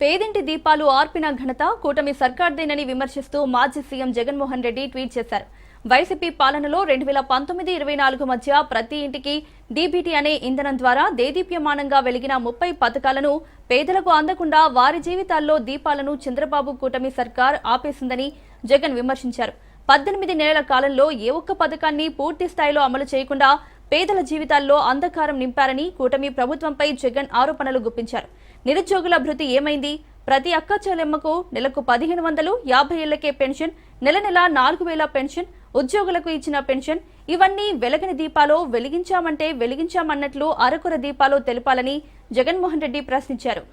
పేదింటి దీపాలు ఆర్పిన ఘనత కూటమి సర్కార్దేనని విమర్శిస్తూ మాజీ సీఎం జగన్మోహన్ రెడ్డి ట్వీట్ చేశారు. వైసీపీ పాలనలో 2019-24 మధ్య ప్రతి ఇంటికి డీబీటీ అనే ఇంధనం ద్వారా దేదీప్యమానంగా వెలిగిన 30 పథకాలను పేదలకు అందకుండా వారి జీవితాల్లో దీపాలను చంద్రబాబు కూటమి సర్కార్ ఆపేసిందని జగన్ విమర్శించారు. 18 నెలల కాలంలో ఏ ఒక్క పథకాన్ని పూర్తి స్థాయిలో అమలు చేయకుండా పేదల జీవితాల్లో అంధకారం నింపారని కూటమి ప్రభుత్వంపై జగన్ ఆరోపణలు గుప్పించారు. నిరుద్యోగుల భృతి ఏమైంది? ప్రతి అక్క చెల్లెమ్మకు నెలకు 1500, 50 ఏళ్లకే పెన్షన్, నెల 4000 పెన్షన్, ఉద్యోగులకు ఇచ్చిన పెన్షన్ ఇవన్నీ వెలగని దీపాలో వెలిగించామంటే వెలిగించామన్నట్లు అరకొర దీపాలో తెలపాలని జగన్మోహన్ రెడ్డి ప్రశ్నించారు.